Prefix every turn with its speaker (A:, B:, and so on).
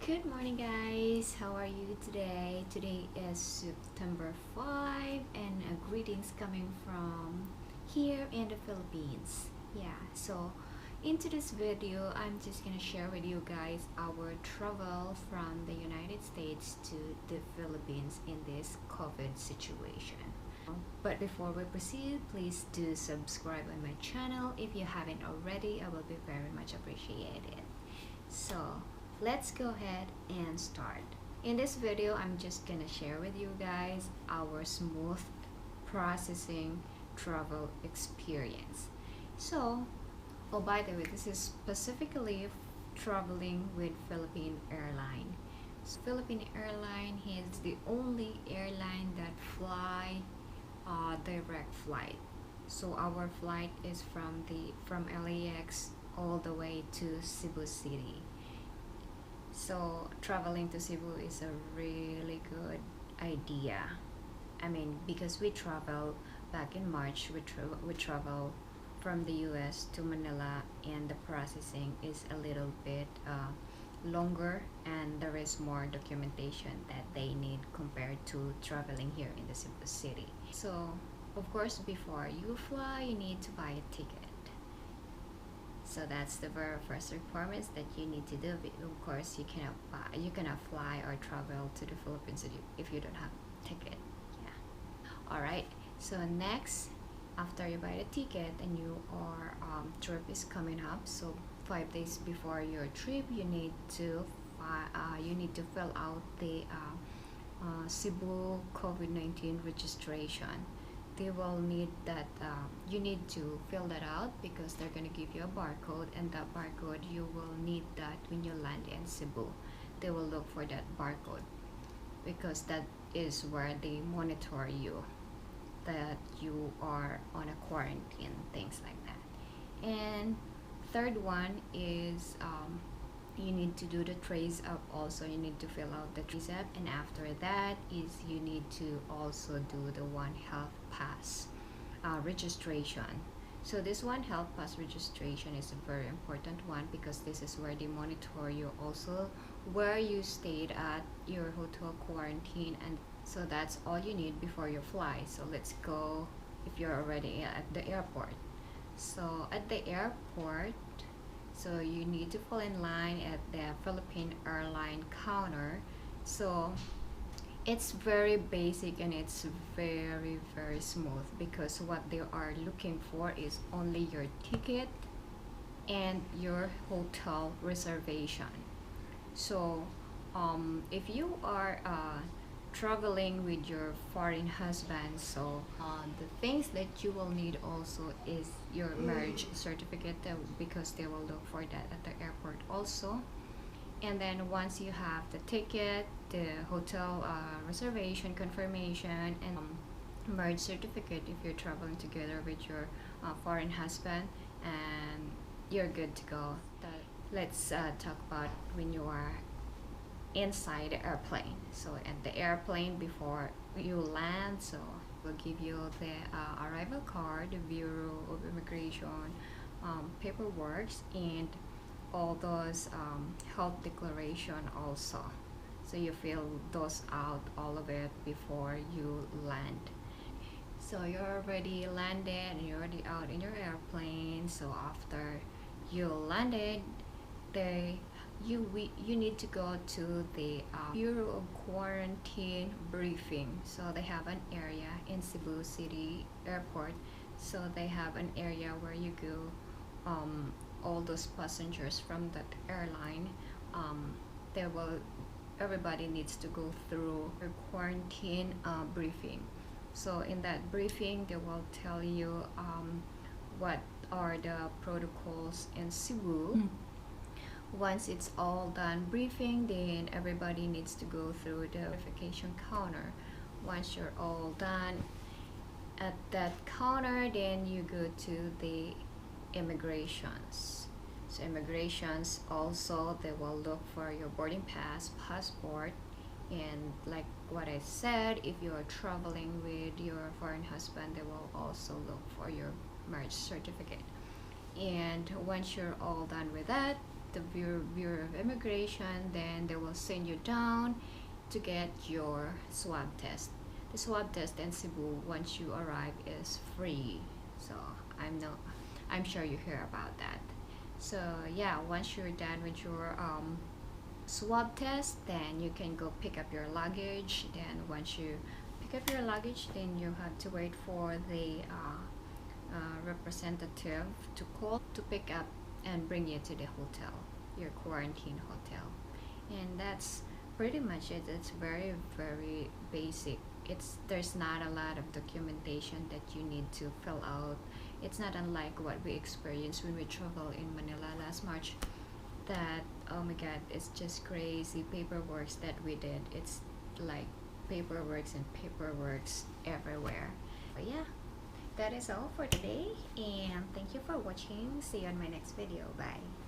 A: Good morning, guys. How are you today? Today is September 5, and greetings coming from here in the Philippines. Yeah, so into this video, I'm just gonna share with you guys our travel from the United States to the Philippines in this COVID situation. But before we proceed, please do subscribe on my channel. If you haven't already, I will be very much appreciated. So let's go ahead and start. In this video, I'm just gonna share with you guys our smooth processing travel experience. So, oh, by the way, this is specifically traveling with Philippine Airline. So Philippine Airline is the only airline that fly direct flight. So our flight is from LAX all the way to Cebu City. So traveling to Cebu is a really good idea. I mean, because we travel back in March, we travel from the US to Manila, and the processing is a little bit longer, and there is more documentation that they need compared to traveling here in the Cebu City. So, of course, before you fly, you need to buy a ticket. So that's the very first requirements that you need to do. Of course, you cannot fly or travel to the Philippines if you don't have a ticket. Yeah. All right. So next, after you buy the ticket and your trip is coming up, so 5 days before your trip, you need to fill out the Cebu COVID-19 registration. They will need that. You need to fill that out because they're going to give you a barcode, and that barcode you will need that when you land in Cebu. They will look for that barcode because that is where they monitor you, that you are on a quarantine, things like that. And third one is you need to do the trace up. Also, you need to fill out the trace up, and after that is you need to also do the One Health Pass registration. So this One Health Pass registration is a very important one because this is where they monitor you, also where you stayed at your hotel quarantine, and so that's all you need before you fly. So let's go if you're already at the airport. So at the airport, so you need to fall in line at the Philippine Airline counter. So it's very basic and it's very smooth because what they are looking for is only your ticket and your hotel reservation. So if you are traveling with your foreign husband, so the things that you will need also is your marriage certificate, because they will look for that at the airport also. And then once you have the ticket, the hotel reservation confirmation, and marriage certificate if you're traveling together with your foreign husband, and you're good to go. Let's talk about when you are inside the airplane. So at the airplane, before you land, so we'll give you the arrival card, the Bureau of Immigration paperwork, and all those health declaration also. So you fill those out, all of it, before you land. So you're already landed and you're already out in your airplane. So after you landed, you need to go to the Bureau of Quarantine briefing. So they have an area in Cebu City Airport. So they have an area where you go, all those passengers from that airline, everybody needs to go through a quarantine briefing. So in that briefing, they will tell you what are the protocols in Cebu. Once it's all done briefing, then everybody needs to go through the verification counter. Once you're all done at that counter, then you go to the immigrations. So immigrations also, they will look for your boarding pass, passport, and like what I said, if you are traveling with your foreign husband, they will also look for your marriage certificate. And once you're all done with that, the Bureau of Immigration, then they will send you down to get your swab test. The swab test in Cebu once you arrive is free. So I'm sure you hear about that. So yeah, once you're done with your swab test, then you can go pick up your luggage. Then once you pick up your luggage, then you have to wait for the representative to call to pick up and bring you to the hotel, your quarantine hotel. And that's pretty much it. It's very basic. There's not a lot of documentation that you need to fill out. It's not unlike what we experienced when we traveled in Manila last March, that oh my god, it's just crazy paperworks that we did. It's like paperworks and paperworks everywhere. But yeah, that is all for today, and thank you for watching. See you on my next video. Bye.